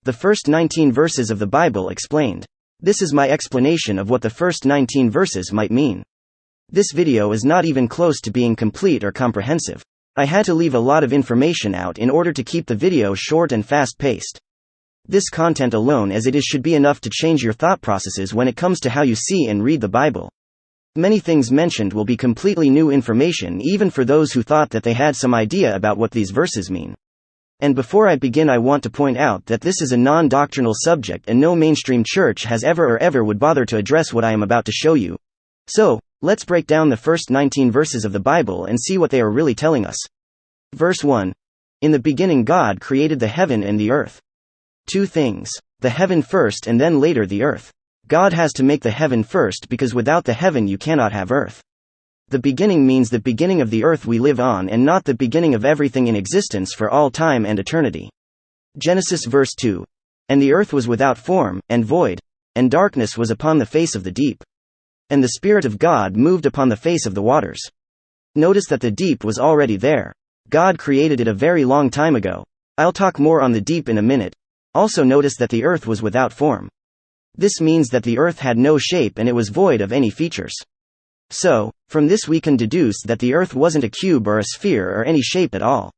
The first 19 verses of the Bible explained. This is my explanation of what the first 19 verses might mean. This video is not even close to being complete or comprehensive. I had to leave a lot of information out in order to keep the video short and fast-paced. This content alone as it is should be enough to change your thought processes when it comes to how you see and read the Bible. Many things mentioned will be completely new information even for those who thought that they had some idea about what these verses mean. And before I begin, I want to point out that this is a non-doctrinal subject and no mainstream church has ever would bother to address what I am about to show you. So, let's break down the first 19 verses of the Bible and see what they are really telling us. Verse 1. In the beginning God created the heaven and the earth. Two things. The heaven first and then later the earth. God has to make the heaven first because without the heaven you cannot have earth. The beginning means the beginning of the earth we live on and not the beginning of everything in existence for all time and eternity. Genesis verse 2. And the earth was without form, and void, and darkness was upon the face of the deep. And the Spirit of God moved upon the face of the waters. Notice that the deep was already there. God created it a very long time ago. I'll talk more on the deep in a minute. Also notice that the earth was without form. This means that the earth had no shape and it was void of any features. So, from this we can deduce that the earth wasn't a cube or a sphere or any shape at all.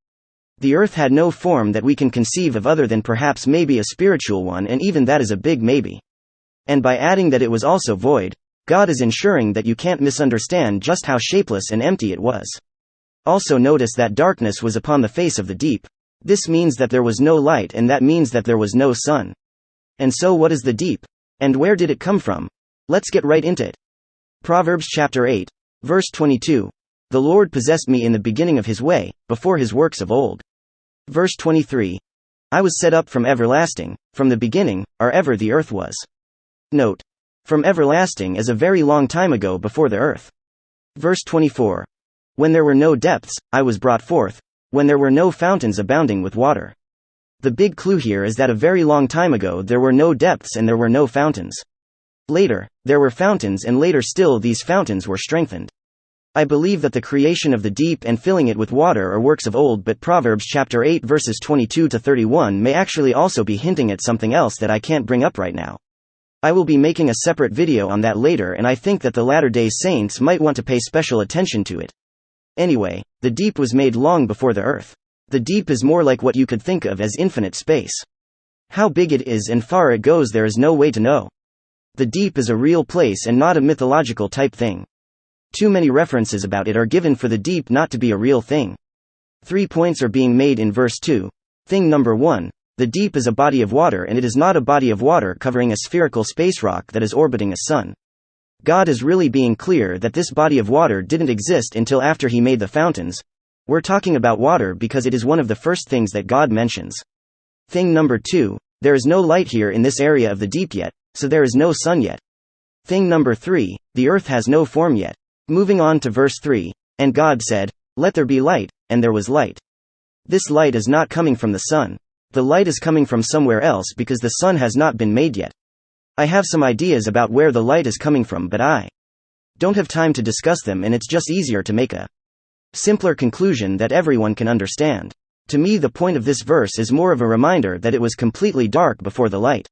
The earth had no form that we can conceive of other than perhaps maybe a spiritual one, and even that is a big maybe. And by adding that it was also void, God is ensuring that you can't misunderstand just how shapeless and empty it was. Also notice that darkness was upon the face of the deep. This means that there was no light, and that means that there was no sun. And so what is the deep? And where did it come from? Let's get right into it. Proverbs chapter 8, verse 22. The Lord possessed me in the beginning of his way, before his works of old. Verse 23. I was set up from everlasting, from the beginning, or ever the earth was. Note. From everlasting is a very long time ago before the earth. Verse 24. When there were no depths, I was brought forth, when there were no fountains abounding with water. The big clue here is that a very long time ago there were no depths and there were no fountains. Later, there were fountains, and later still these fountains were strengthened. I believe that the creation of the deep and filling it with water are works of old, but Proverbs chapter 8 verses 22 to 31 may actually also be hinting at something else that I can't bring up right now. I will be making a separate video on that later, and I think that the Latter-day Saints might want to pay special attention to it. Anyway, the deep was made long before the earth. The deep is more like what you could think of as infinite space. How big it is and far it goes there is no way to know. The deep is a real place and not a mythological type thing. Too many references about it are given for the deep not to be a real thing. 3 points are being made in verse 2. Thing number 1. The deep is a body of water, and it is not a body of water covering a spherical space rock that is orbiting a sun. God is really being clear that this body of water didn't exist until after he made the fountains. We're talking about water because it is one of the first things that God mentions. Thing number 2. There is no light here in this area of the deep yet, so there is no sun yet. Thing number 3. The earth has no form yet. Moving on to verse 3. And God said, "Let there be light," and there was light. This light is not coming from the sun. The light is coming from somewhere else because the sun has not been made yet. I have some ideas about where the light is coming from, but I don't have time to discuss them, and it's just easier to make a simpler conclusion that everyone can understand. To me, the point of this verse is more of a reminder that it was completely dark before the light.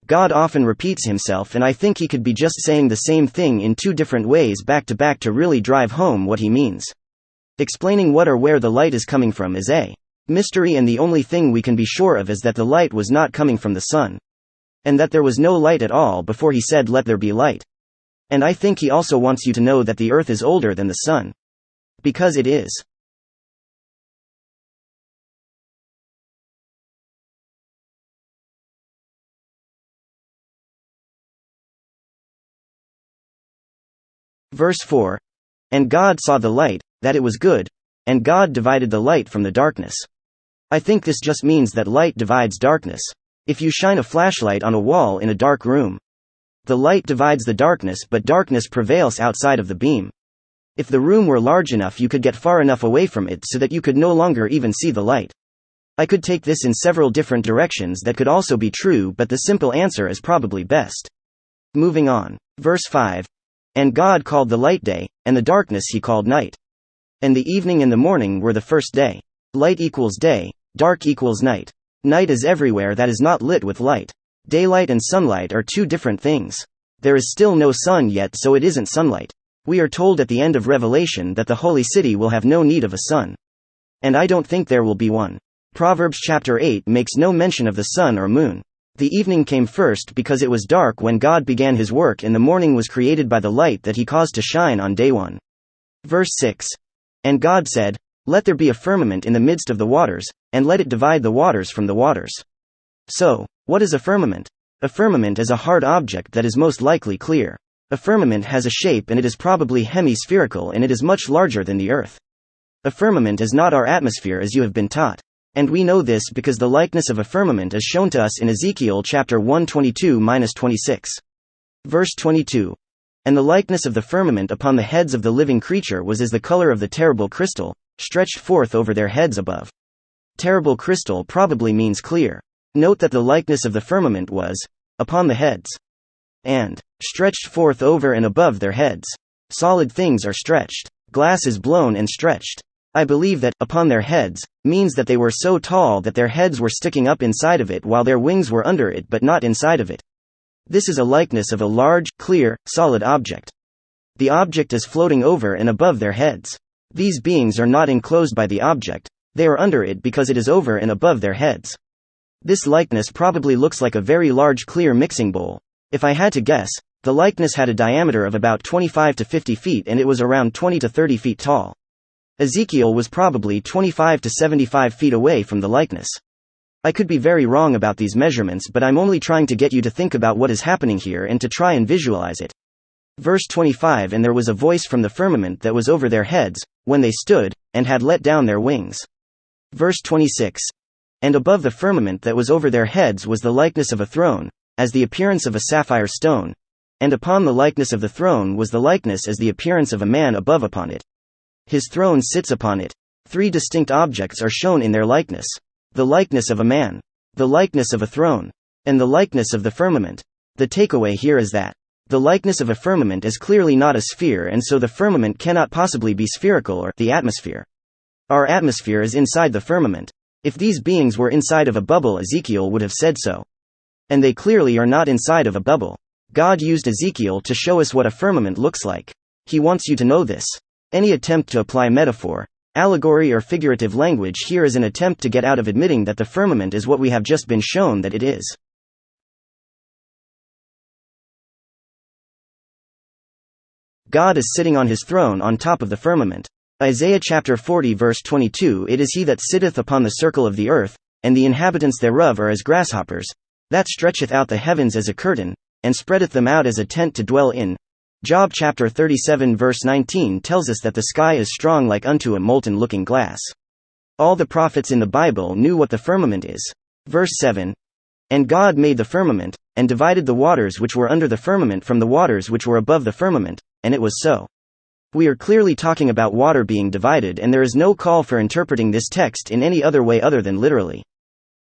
God often repeats himself, and I think he could be just saying the same thing in two different ways back to back to really drive home what he means. Explaining what or where the light is coming from is a mystery, and the only thing we can be sure of is that the light was not coming from the sun. And that there was no light at all before he said, "Let there be light." And I think he also wants you to know that the earth is older than the sun. Because it is. Verse 4. And God saw the light, that it was good, and God divided the light from the darkness. I think this just means that light divides darkness. If you shine a flashlight on a wall in a dark room, the light divides the darkness, but darkness prevails outside of the beam. If the room were large enough, you could get far enough away from it so that you could no longer even see the light. I could take this in several different directions that could also be true, but the simple answer is probably best. Moving on. Verse 5. And God called the light day, and the darkness he called night. And the evening and the morning were the first day. Light equals day, dark equals night. Night is everywhere that is not lit with light. Daylight and sunlight are two different things. There is still no sun yet, so it isn't sunlight. We are told at the end of Revelation that the holy city will have no need of a sun. And I don't think there will be one. Proverbs chapter 8 makes no mention of the sun or moon. The evening came first because it was dark when God began his work, and the morning was created by the light that he caused to shine on day 1. Verse 6. And God said, "Let there be a firmament in the midst of the waters, and let it divide the waters from the waters." So, what is a firmament? A firmament is a hard object that is most likely clear. A firmament has a shape, and it is probably hemispherical, and it is much larger than the earth. A firmament is not our atmosphere as you have been taught. And we know this because the likeness of a firmament is shown to us in Ezekiel chapter 1:22-26. Verse 22. And the likeness of the firmament upon the heads of the living creature was as the color of the terrible crystal, stretched forth over their heads above. Terrible crystal probably means clear. Note that the likeness of the firmament was upon the heads and stretched forth over and above their heads. Solid things are stretched. Glass is blown and stretched. I believe that upon their heads means that they were so tall that their heads were sticking up inside of it while their wings were under it but not inside of it. This is a likeness of a large, clear, solid object. The object is floating over and above their heads. These beings are not enclosed by the object, they are under it because it is over and above their heads. This likeness probably looks like a very large clear mixing bowl. If I had to guess, the likeness had a diameter of about 25 to 50 feet and it was around 20 to 30 feet tall. Ezekiel was probably 25 to 75 feet away from the likeness. I could be very wrong about these measurements, but I'm only trying to get you to think about what is happening here and to try and visualize it. Verse 25. And there was a voice from the firmament that was over their heads, when they stood, and had let down their wings. Verse 26. And above the firmament that was over their heads was the likeness of a throne, as the appearance of a sapphire stone, and upon the likeness of the throne was the likeness as the appearance of a man above upon it. His throne sits upon it. 3 distinct objects are shown in their likeness. The likeness of a man, the likeness of a throne, and the likeness of the firmament. The takeaway here is that the likeness of a firmament is clearly not a sphere, and so the firmament cannot possibly be spherical or the atmosphere. Our atmosphere is inside the firmament. If these beings were inside of a bubble, Ezekiel would have said so. And they clearly are not inside of a bubble. God used Ezekiel to show us what a firmament looks like. He wants you to know this. Any attempt to apply metaphor, allegory, or figurative language here is an attempt to get out of admitting that the firmament is what we have just been shown that it is. God is sitting on his throne on top of the firmament. Isaiah chapter 40 verse 22. It is he that sitteth upon the circle of the earth, and the inhabitants thereof are as grasshoppers, that stretcheth out the heavens as a curtain, and spreadeth them out as a tent to dwell in. Job chapter 37 verse 19 tells us that the sky is strong like unto a molten-looking glass. All the prophets in the Bible knew what the firmament is. Verse 7. And God made the firmament, and divided the waters which were under the firmament from the waters which were above the firmament, and it was so. We are clearly talking about water being divided, and there is no call for interpreting this text in any other way other than literally.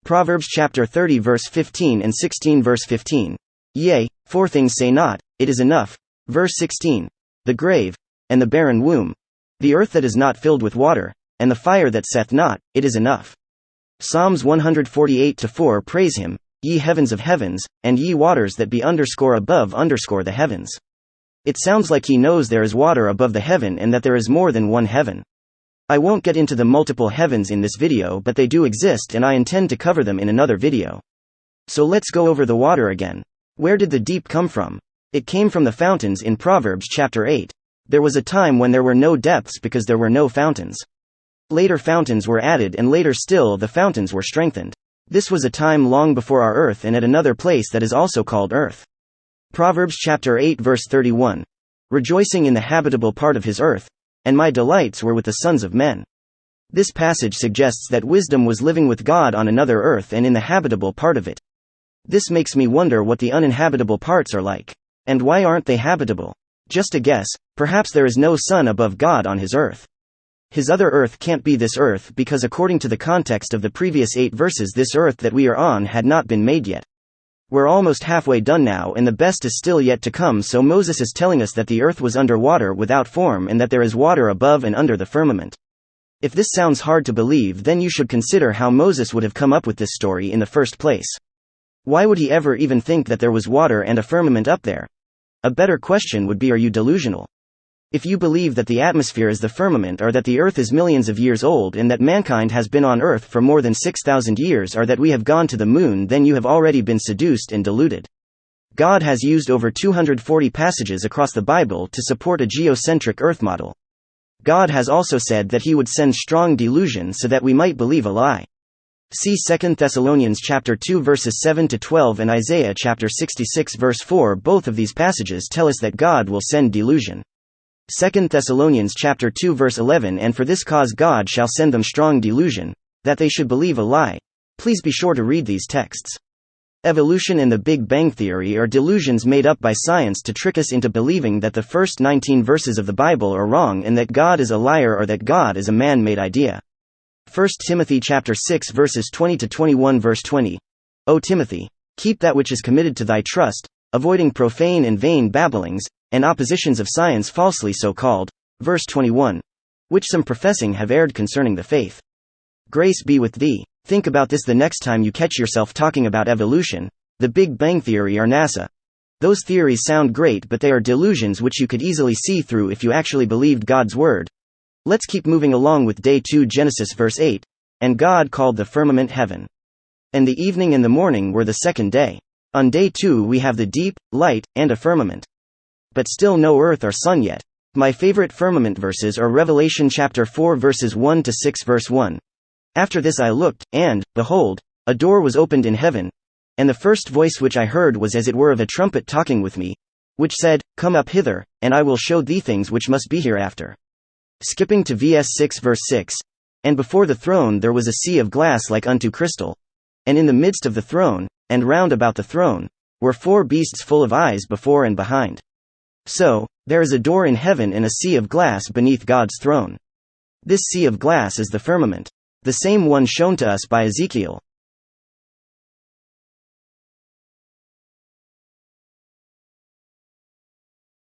Proverbs chapter 30 verse 15 and 16 verse 15. Yea, 4 things say not, it is enough. Verse 16. The grave, and the barren womb, the earth that is not filled with water, and the fire that saith not, it is enough. Psalms 148-4. Praise him, ye heavens of heavens, and ye waters that be above the heavens. It sounds like he knows there is water above the heaven and that there is more than one heaven. I won't get into the multiple heavens in this video, but they do exist and I intend to cover them in another video. So let's go over the water again. Where did the deep come from? It came from the fountains in Proverbs chapter 8. There was a time when there were no depths because there were no fountains. Later fountains were added, and later still the fountains were strengthened. This was a time long before our earth and at another place that is also called earth. Proverbs chapter 8 verse 31. Rejoicing in the habitable part of his earth, and my delights were with the sons of men. This passage suggests that wisdom was living with God on another earth and in the habitable part of it. This makes me wonder what the uninhabitable parts are like. And why aren't they habitable? Just a guess, perhaps there is no sun above God on his earth. His other earth can't be this earth because according to the context of the previous 8 verses, this earth that we are on had not been made yet. We're almost halfway done now and the best is still yet to come, so Moses is telling us that the earth was under water without form and that there is water above and under the firmament. If this sounds hard to believe, then you should consider how Moses would have come up with this story in the first place. Why would he ever even think that there was water and a firmament up there? A better question would be, are you delusional? If you believe that the atmosphere is the firmament, or that the earth is millions of years old and that mankind has been on earth for more than 6,000 years, or that we have gone to the moon, then you have already been seduced and deluded. God has used over 240 passages across the Bible to support a geocentric earth model. God has also said that he would send strong delusion so that we might believe a lie. See 2 Thessalonians chapter 2 verses 7 to 12 and Isaiah chapter 66 verse 4. Both of these passages tell us that God will send delusion. 2 Thessalonians chapter 2 verse 11, and for this cause God shall send them strong delusion, that they should believe a lie. Please be sure to read these texts. Evolution and the Big Bang Theory are delusions made up by science to trick us into believing that the first 19 verses of the Bible are wrong and that God is a liar, or that God is a man-made idea. 1 Timothy chapter 6 verses 20 to 21 verse 20. O Timothy, keep that which is committed to thy trust, avoiding profane and vain babblings, and oppositions of science falsely so called, verse 21, which some professing have erred concerning the faith. Grace be with thee. Think about this the next time you catch yourself talking about evolution, the Big Bang Theory, or NASA. Those theories sound great, but they are delusions which you could easily see through if you actually believed God's word. Let's keep moving along with day 2, Genesis verse 8. And God called the firmament heaven. And the evening and the morning were the second day. On day 2 we have the deep, light, and a firmament. But still no earth or sun yet. My favorite firmament verses are Revelation chapter 4 verses 1 to 6 verse 1. After this I looked, and, behold, a door was opened in heaven, and the first voice which I heard was as it were of a trumpet talking with me, which said, Come up hither, and I will show thee things which must be hereafter. Skipping to vs 6 verse 6. And before the throne there was a sea of glass like unto crystal. And in the midst of the throne, and round about the throne, were 4 beasts full of eyes before and behind. So, there is a door in heaven and a sea of glass beneath God's throne. This sea of glass is the firmament. The same one shown to us by Ezekiel.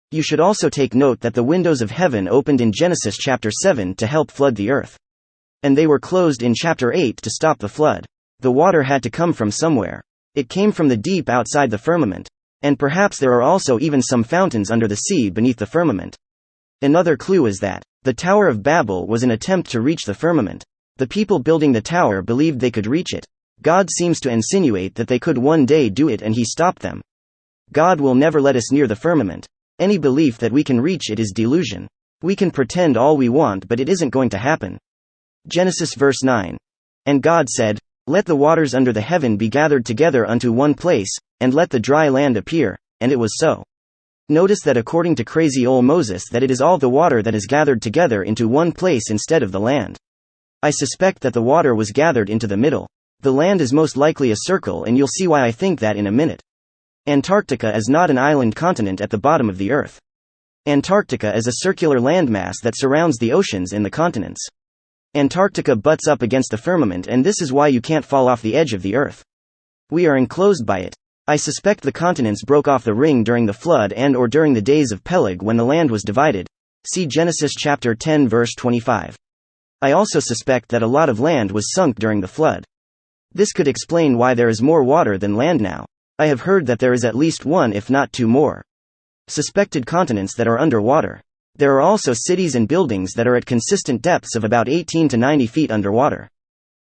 You should also take note that the windows of heaven opened in Genesis chapter 7 to help flood the earth. And they were closed in chapter 8 to stop the flood. The water had to come from somewhere. It came from the deep outside the firmament. And perhaps there are also even some fountains under the sea beneath the firmament. Another clue is that the Tower of Babel was an attempt to reach the firmament. The people building the tower believed they could reach it. God seems to insinuate that they could one day do it, and he stopped them. God will never let us near the firmament. Any belief that we can reach it is delusion. We can pretend all we want, but it isn't going to happen. Genesis verse 9. And God said, Let the waters under the heaven be gathered together unto one place, and let the dry land appear, and it was so. Notice that according to crazy old Moses, that it is all the water that is gathered together into one place instead of the land. I suspect that the water was gathered into the middle. The land is most likely a circle, and you'll see why I think that in a minute. Antarctica is not an island continent at the bottom of the earth. Antarctica is a circular landmass that surrounds the oceans and the continents. Antarctica butts up against the firmament, and this is why you can't fall off the edge of the earth. We are enclosed by it. I suspect the continents broke off the ring during the flood and or during the days of Peleg when the land was divided. See Genesis chapter 10 verse 25. I also suspect that a lot of land was sunk during the flood. This could explain why there is more water than land now. I have heard that there is at least 1 if not 2 more suspected continents that are underwater. There are also cities and buildings that are at consistent depths of about 18 to 90 feet underwater.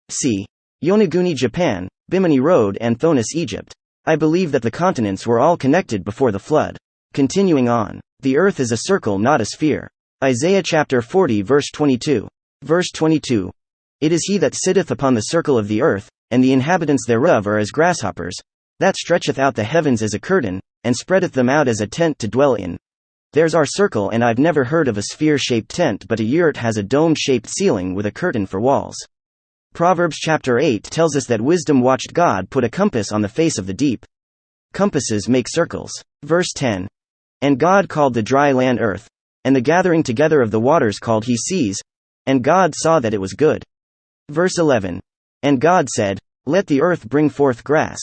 See Yonaguni, Japan, Bimini Road, and Thonis, Egypt. I believe that the continents were all connected before the flood. Continuing on. The earth is a circle, not a sphere. Isaiah chapter 40 verse 22. Verse 22. It is he that sitteth upon the circle of the earth, and the inhabitants thereof are as grasshoppers, that stretcheth out the heavens as a curtain, and spreadeth them out as a tent to dwell in. There's our circle, and I've never heard of a sphere-shaped tent, but a yurt has a dome-shaped ceiling with a curtain for walls. Proverbs chapter 8 tells us that wisdom watched God put a compass on the face of the deep. Compasses make circles. Verse 10. And God called the dry land earth, and the gathering together of the waters called he seas, and God saw that it was good. Verse 11. And God said, Let the earth bring forth grass,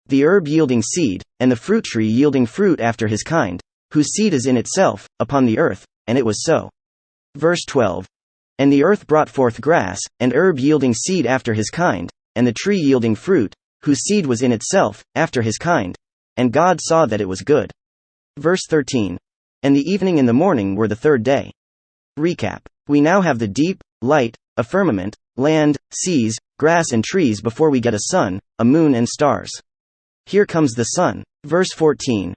the herb yielding seed, and the fruit tree yielding fruit after his kind, whose seed is in itself, upon the earth, and it was so. Verse 12. And the earth brought forth grass, and herb yielding seed after his kind, and the tree yielding fruit, whose seed was in itself, after his kind. And God saw that it was good. Verse 13. And the evening and the morning were the third day. Recap. We now have the deep, light, a firmament, land, seas, grass and trees before we get a sun, a moon and stars. Here comes the sun. Verse 14.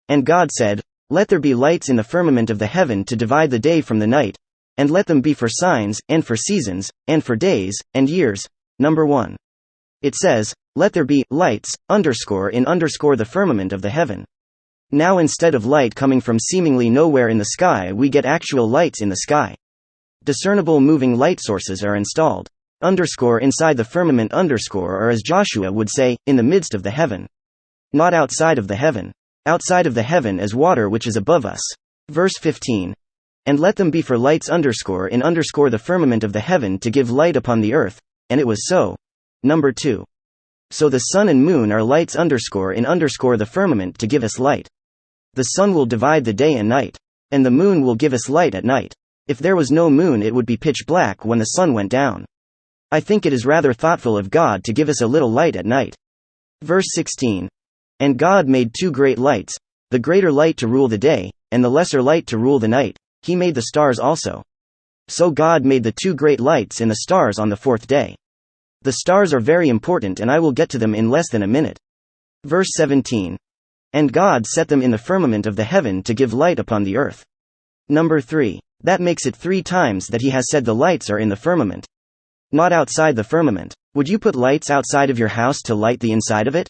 And God said, Let there be lights in the firmament of the heaven to divide the day from the night, and let them be for signs, and for seasons, and for days, and years. Number 1. It says, Let there be lights, in the firmament of the heaven. Now instead of light coming from seemingly nowhere in the sky, we get actual lights in the sky. Discernible moving light sources are installed. Inside the firmament or as Joshua would say, in the midst of the heaven. Not outside of the heaven. Outside of the heaven is water which is above us. Verse 15. And let them be for lights in the firmament of the heaven to give light upon the earth, and it was so. Number 2. So the sun and moon are lights in the firmament to give us light. The sun will divide the day and night. And the moon will give us light at night. If there was no moon, it would be pitch black when the sun went down. I think it is rather thoughtful of God to give us a little light at night. Verse 16. And God made 2 great lights, the greater light to rule the day, and the lesser light to rule the night. He made the stars also. So God made the 2 great lights and the stars on the 4th day. The stars are very important, and I will get to them in less than a minute. Verse 17. And God set them in the firmament of the heaven to give light upon the earth. Number 3. That makes it 3 times that he has said the lights are in the firmament. Not outside the firmament. Would you put lights outside of your house to light the inside of it?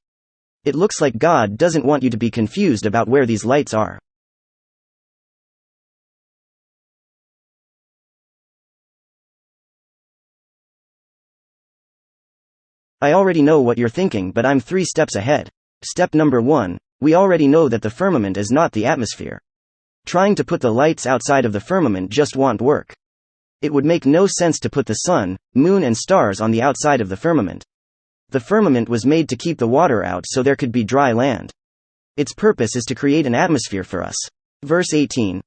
It looks like God doesn't want you to be confused about where these lights are. I already know what you're thinking, but I'm 3 steps ahead. Step number 1. We already know that the firmament is not the atmosphere. Trying to put the lights outside of the firmament just won't work. It would make no sense to put the sun, moon and stars on the outside of the firmament. The firmament was made to keep the water out so there could be dry land. Its purpose is to create an atmosphere for us. Verse 18.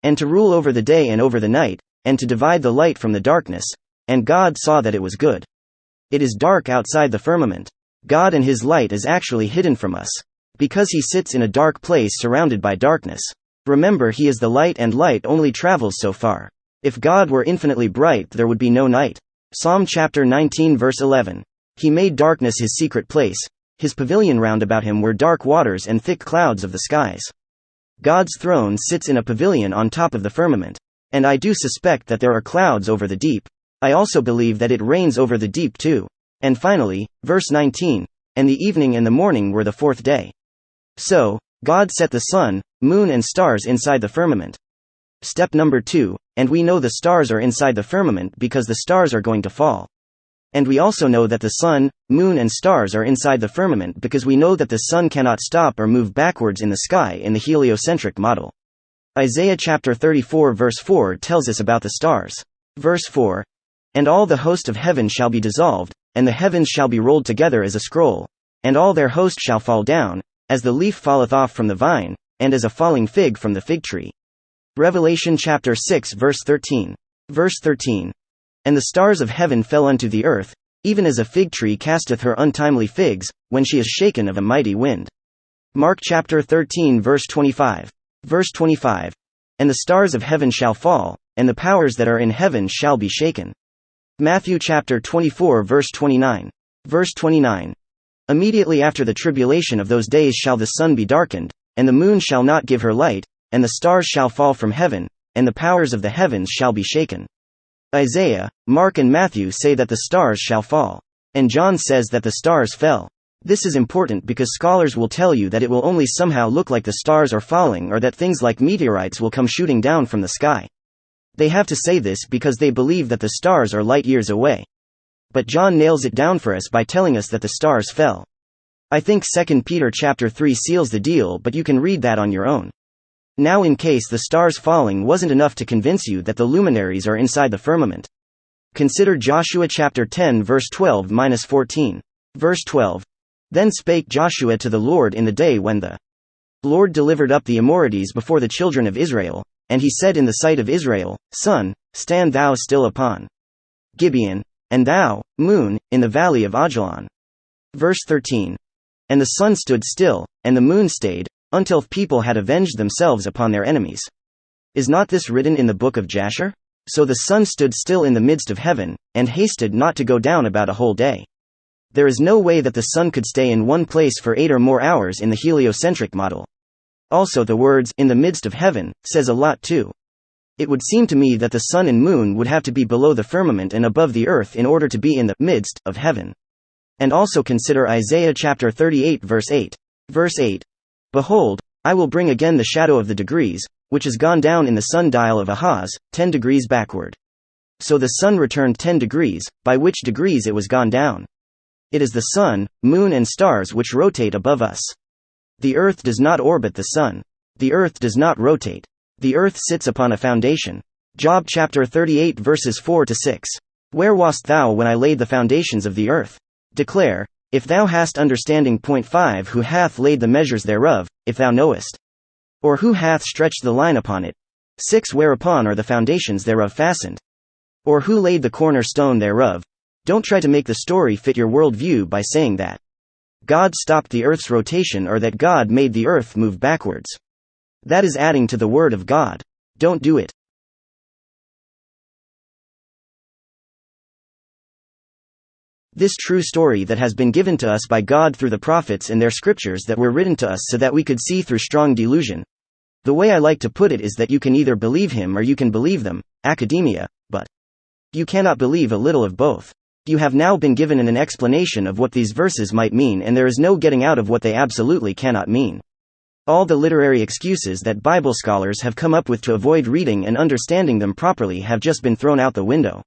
And to rule over the day and over the night, and to divide the light from the darkness. And God saw that it was good. It is dark outside the firmament. God and his light is actually hidden from us. Because he sits in a dark place surrounded by darkness. Remember, he is the light, and light only travels so far. If God were infinitely bright, there would be no night. Psalm chapter 19 verse 11. He made darkness his secret place. His pavilion round about him were dark waters and thick clouds of the skies. God's throne sits in a pavilion on top of the firmament. And I do suspect that there are clouds over the deep. I also believe that it rains over the deep too. And finally, verse 19. And the evening and the morning were the 4th day. So, God set the sun, moon and stars inside the firmament. Step number 2. And we know the stars are inside the firmament because the stars are going to fall. And we also know that the sun, moon and stars are inside the firmament because we know that the sun cannot stop or move backwards in the sky in the heliocentric model. Isaiah chapter 34 verse 4 tells us about the stars. Verse 4. And all the host of heaven shall be dissolved, and the heavens shall be rolled together as a scroll, and all their host shall fall down, as the leaf falleth off from the vine, and as a falling fig from the fig tree. Revelation chapter 6 verse 13. Verse 13. And the stars of heaven fell unto the earth, even as a fig tree casteth her untimely figs, when she is shaken of a mighty wind. Mark chapter 13 verse 25. Verse 25. And the stars of heaven shall fall, and the powers that are in heaven shall be shaken. Matthew chapter 24 verse 29. Verse 29. Immediately after the tribulation of those days shall the sun be darkened, and the moon shall not give her light, and the stars shall fall from heaven, and the powers of the heavens shall be shaken. Isaiah, Mark and Matthew say that the stars shall fall. And John says that the stars fell. This is important because scholars will tell you that it will only somehow look like the stars are falling, or that things like meteorites will come shooting down from the sky. They have to say this because they believe that the stars are light years away. But John nails it down for us by telling us that the stars fell. I think 2 Peter chapter 3 seals the deal, but you can read that on your own. Now, in case the stars falling wasn't enough to convince you that the luminaries are inside the firmament, consider Joshua chapter 10 verse 12-14. Verse 12. Then spake Joshua to the Lord in the day when the Lord delivered up the Amorites before the children of Israel, And he said in the sight of Israel, Sun, stand thou still upon Gibeon, and thou, moon, in the valley of Ajalon. Verse 13. And the sun stood still, and the moon stayed, until people had avenged themselves upon their enemies. Is not this written in the book of Jasher? So the sun stood still in the midst of heaven, and hasted not to go down about a whole day. There is no way that the sun could stay in one place for 8 or more hours in the heliocentric model. Also, the words, in the midst of heaven, says a lot too. It would seem to me that the sun and moon would have to be below the firmament and above the earth in order to be in the midst of heaven. And also consider Isaiah chapter 38 verse 8. Verse 8. Behold, I will bring again the shadow of the degrees, which is gone down in the sundial of Ahaz, 10 degrees backward. So the sun returned 10 degrees, by which degrees it was gone down. It is the sun, moon and stars which rotate above us. The earth does not orbit the sun. The earth does not rotate. The earth sits upon a foundation. Job chapter 38 verses 4-6. Where wast thou when I laid the foundations of the earth? Declare, if thou hast understanding. 5 Who hath laid the measures thereof, if thou knowest? Or who hath stretched the line upon it? 6 Whereupon are the foundations thereof fastened? Or who laid the cornerstone thereof? Don't try to make the story fit your worldview by saying that God stopped the earth's rotation or that God made the earth move backwards. That is adding to the word of God. Don't do it. This true story that has been given to us by God through the prophets and their scriptures that were written to us so that we could see through strong delusion. The way I like to put it is that you can either believe him or you can believe them, academia, but you cannot believe a little of both. You have now been given an explanation of what these verses might mean, and there is no getting out of what they absolutely cannot mean. All the literary excuses that Bible scholars have come up with to avoid reading and understanding them properly have just been thrown out the window.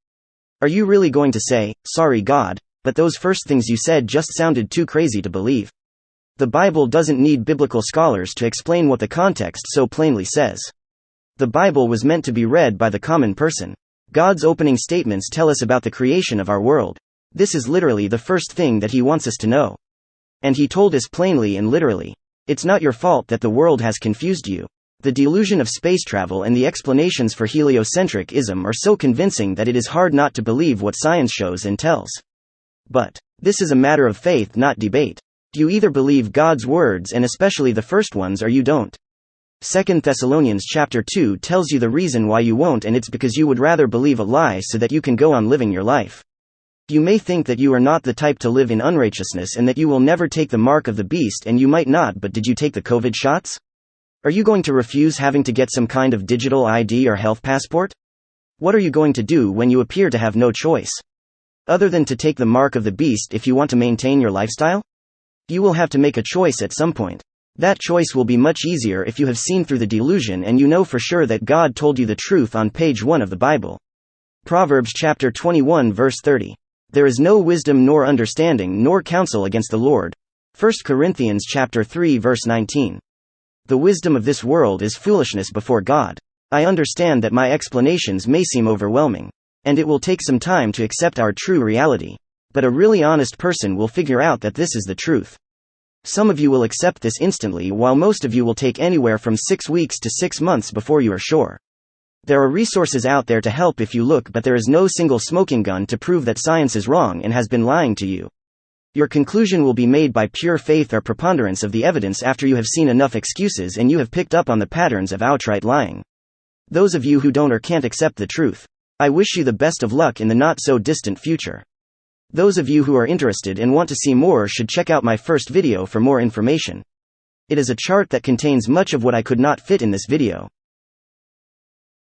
Are you really going to say, sorry God, but those first things you said just sounded too crazy to believe? The Bible doesn't need biblical scholars to explain what the context so plainly says. The Bible was meant to be read by the common person. God's opening statements tell us about the creation of our world. This is literally the first thing that he wants us to know. And he told us plainly and literally. It's not your fault that the world has confused you. The delusion of space travel and the explanations for heliocentricism are so convincing that it is hard not to believe what science shows and tells. But this is a matter of faith, not debate. You either believe God's words, and especially the first ones, or you don't. 2 Thessalonians chapter 2 tells you the reason why you won't, and it's because you would rather believe a lie so that you can go on living your life. You may think that you are not the type to live in unrighteousness and that you will never take the mark of the beast, and you might not, but did you take the COVID shots? Are you going to refuse having to get some kind of digital ID or health passport? What are you going to do when you appear to have no choice other than to take the mark of the beast if you want to maintain your lifestyle? You will have to make a choice at some point. That choice will be much easier if you have seen through the delusion and you know for sure that God told you the truth on page 1 of the Bible. Proverbs chapter 21 verse 30. There is no wisdom nor understanding nor counsel against the Lord. 1 Corinthians chapter 3 verse 19. The wisdom of this world is foolishness before God. I understand that my explanations may seem overwhelming, and it will take some time to accept our true reality. But a really honest person will figure out that this is the truth. Some of you will accept this instantly, while most of you will take anywhere from 6 weeks to 6 months before you are sure. There are resources out there to help if you look, but there is no single smoking gun to prove that science is wrong and has been lying to you. Your conclusion will be made by pure faith or preponderance of the evidence after you have seen enough excuses and you have picked up on the patterns of outright lying. Those of you who don't or can't accept the truth, I wish you the best of luck in the not so distant future. Those of you who are interested and want to see more should check out my first video for more information. It is a chart that contains much of what I could not fit in this video.